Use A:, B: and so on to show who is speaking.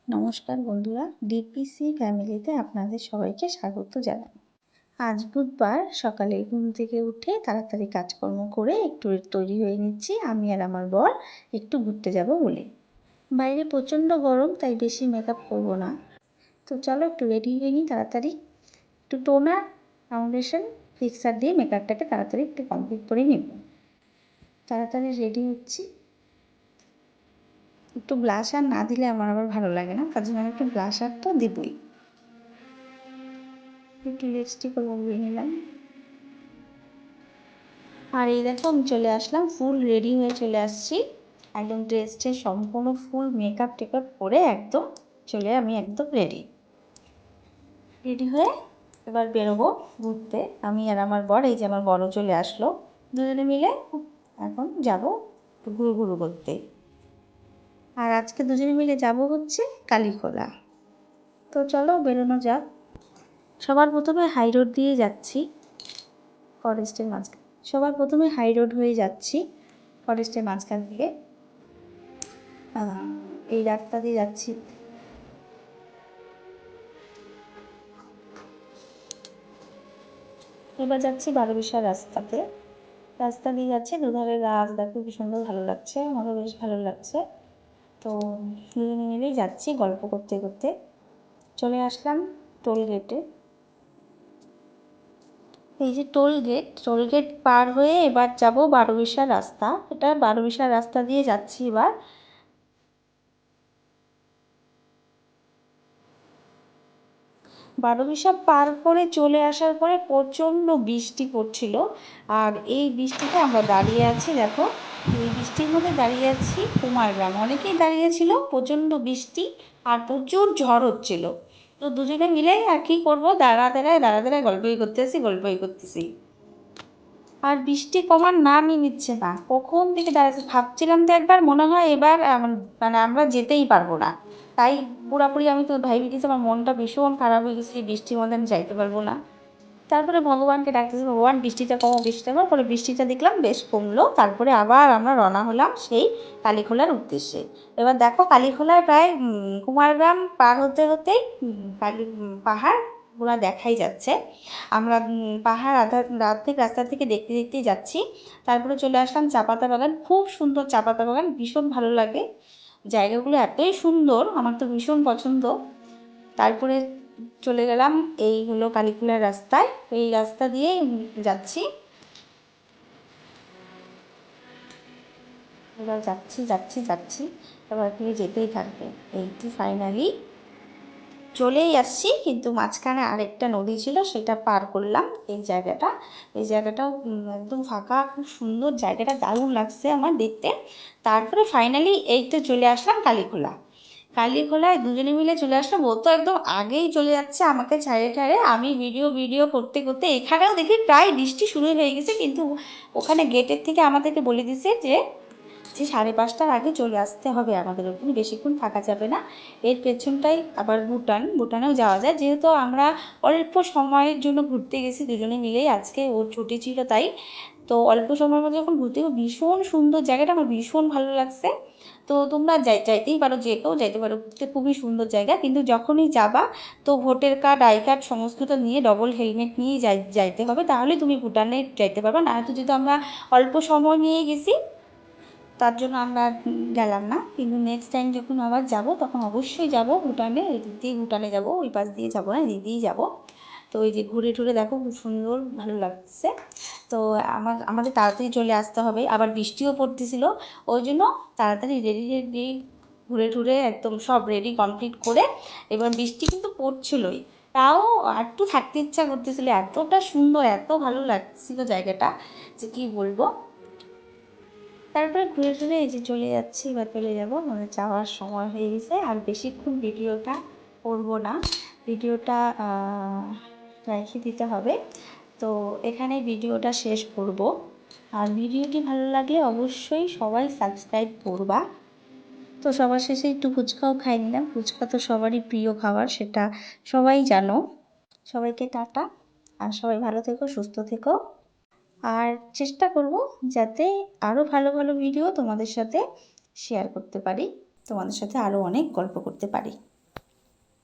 A: নমস্কার বন্ধুরা, ডিপিসি ফ্যামিলিতে আপনাদের সবাইকে স্বাগত জানাই। আজ বুধবার সকালে ঘুম থেকে উঠে তাড়াতাড়ি কাজকর্ম করে একটু তৈরি হয়ে নিচ্ছি আমি আর আমার বর একটু ঘুরতে যাব বলে। বাইরে প্রচণ্ড গরম, তাই বেশি মেকআপ করব না। তো চলো একটু রেডি হয়ে নিই তাড়াতাড়ি। একটু টোনার, ফাউন্ডেশন, ফিক্সার দিয়ে মেকআপটাকে তাড়াতাড়ি একটু কমপ্লিট করে নেব। তাড়াতাড়ি রেডি হচ্ছি। একটু ব্লাশার না দিলে আমার আবার ভালো লাগে না, তার জন্য আমি একটু ব্লাশার তো দিবই। একটু লিপস্টিকও লাগিয়ে নিলাম। আর এই দেখো আমি চলে আসলাম, ফুল রেডি হয়ে চলে আসছি। একদম ড্রেসটা সম্পূর্ণ ফুল মেকআপ টেকআপ করে একদম আমি একদম রেডি হয়ে এবার বেরোবো ঘুরতে। আমি আর আমার বর, এই যে আমার বড় চলে আসলো, দুজনে মিলে এখন যাব ঘুরু ঘুরু করতে। আর আজকে দুজনে মিলে যাব হচ্ছে কালীখোলা। তো চলো বেরোনো যাক। সবার প্রথমে হাই রোড দিয়ে যাচ্ছি, হাই রোড হয়ে যাচ্ছি ফরেস্টের মাঝখান থেকে। এই রাস্তা দিয়ে যাচ্ছি। এবার যাচ্ছি বারোবিশা রাস্তা দিয়ে যাচ্ছি। দুধারে গাছ দেখো কি সুন্দর, ভালো লাগছে, আমারও বেশ ভালো লাগছে। তো দুজনে মিলেই যাচ্ছি গল্প করতে করতে। চলে আসলাম টোল গেটে। এই যে টোল গেট পার হয়ে এবার যাব বারোবিশা রাস্তা। এটা বারোবিশা রাস্তা দিয়ে যাচ্ছি এবার। বারোবিশা পার করে চলে আসার পরে প্রচণ্ড বৃষ্টি পড়ছিল। আর এই বৃষ্টিতে আমরা দাঁড়িয়ে আছি, দেখো এই বৃষ্টির মধ্যে দাঁড়িয়ে আছি কুমারগ্রাম। অনেকেই দাঁড়িয়েছিল, প্রচণ্ড বৃষ্টি আর প্রচুর ঝড় হচ্ছিল। তো দুজনে মিলে আর কি করবো, দাঁড়ায় গল্পই করতেছি। আর বৃষ্টি কমার নামই নিচ্ছে না, কখন থেকে দাঁড়াচ্ছে। ভাবছিলাম তো একবার, মনে হয় এবার মানে আমরা যেতেই পারবো না। তাই পুরাপুরি আমি তো ভাবি দিয়েছি, আমার মনটা ভীষণ খারাপ হয়ে গেছে, বৃষ্টির মধ্যে আমি যাইতে পারবো না। তারপরে ভগবানকে ডাকতেছি, ভগবান বৃষ্টিটা কমো, পরে বৃষ্টিটা দেখলাম বেশ কমলো। তারপরে আবার আমরা রওনা হলাম সেই কালীখোলার উদ্দেশ্যে। এবার দেখো কালীখোলায় প্রায় কুমারগ্রাম পার হতে হতেই পাহাড় পুরা দেখাই যাচ্ছে। আমরা পাহাড় অর্ধেক রাস্তা থেকে দেখতে দেখতেই যাচ্ছি। তারপরে চলে আসলাম চা পাতা বাগান, খুব সুন্দর চা পাতা বাগান, ভীষণ ভালো লাগে। জায়গাগুলো এতই সুন্দর, আমার তো ভীষণ পছন্দ। তারপরে চলে গেলাম এই হলো কালীখোলার রাস্তায়, এই রাস্তা দিয়েই যাচ্ছি। এবার যাচ্ছি এবার দিয়ে যেতেই থাকবে। এইটি ফাইনালি চলেই আসছি, কিন্তু মাঝখানে আরেকটা নদী ছিল, সেটা পার করলাম। এই জায়গাটাও একদম ফাঁকা, খুব সুন্দর জায়গাটা, দারুণ লাগছে আমার দেখতে। তারপরে ফাইনালি এই তো চলে আসলাম কালীখোলায় দুজনে মিলে চলে আসলাম। ও তো একদম আগেই চলে যাচ্ছে আমাকে ছাড়ে। আমি ভিডিও করতে করতে এখানেও দেখি প্রায় বৃষ্টি শুরু হয়ে গেছে, কিন্তু ওখানে গেটের থেকে আমাদেরকে বলে দিছে যে 5:30টার আগে চলে আসতে হবে আমাদের, ওখানে বেশিক্ষণ থাকা যাবে না। এর পেছনটাই আবার ভুটানেও যাওয়া যায়, যেহেতু আমরা অল্প সময়ের জন্য ঘুরতে গেছি দুজনে মিলেই, আজকে ওর ছুটি ছিল তাই। তো অল্প সময়ের মধ্যে যখন ঘুরতে, ভীষণ সুন্দর জায়গাটা, আমার ভীষণ ভালো লাগছে। তো তোমরা যাইতেই পারো, যে কেউ যাইতে পারো, খুবই সুন্দর জায়গা। কিন্তু যখনই যাবা তো ভোটার কার্ড, আই কার্ড সমস্তটা নিয়ে, ডবল হেলমেট নিয়ে যাইতে হবে, তাহলে তুমি ভুটানে যাইতে পারবে। না তো যেহেতু আমরা অল্প সময় নিয়ে গেছি, তার জন্য আমরা গেলাম না। কিন্তু নেক্সট টাইম যখন আবার যাব, তখন অবশ্যই যাব ভুটানে। এই দিক দিয়ে ভুটানে যাব, ওই পাশ দিয়ে যাবো না, এদিক দিয়েই যাবো। তো এই যে ঘুরে টুরে দেখো, খুব সুন্দর, ভালো লাগছে। তো আমাদের তাড়াতাড়ি চলে আসতে হবে, আবার বৃষ্টিও পড়তেছিল, ওই জন্য তাড়াতাড়ি রেডি ঘুরে টুরে একদম সব রেডি কমপ্লিট করে। এবার বৃষ্টি কিন্তু পড়ছিলই, তাও একটু থাকতে ইচ্ছা করতেছিল, এতটা সুন্দর, এত ভালো লাগছিল জায়গাটা যে কী বলবো। তারপরে ঘুরে টুরে এই যে চলে যাচ্ছি, এবার চলে যাবো, মানে যাওয়ার সময় হয়ে গেছে। আর বেশিক্ষণ ভিডিওটা করবো না, ভিডিওটা রেখে দিতে হবে। তো এখানে ভিডিওটা শেষ করব। আর ভিডিওটি ভালো লাগলে অবশ্যই সবাই সাবস্ক্রাইব করবা। তো সবার শেষে একটু ফুচকাও খাই নিলাম, ফুচকা তো সবারই প্রিয় খাবার, সেটা সবাই জানো। সবাইকে টাটা, আর সবাই ভালো থেকো, সুস্থ থেকো। আর চেষ্টা করব যাতে আরও ভালো ভালো ভিডিও তোমাদের সাথে শেয়ার করতে পারি, তোমাদের সাথে আরও অনেক গল্প করতে পারি।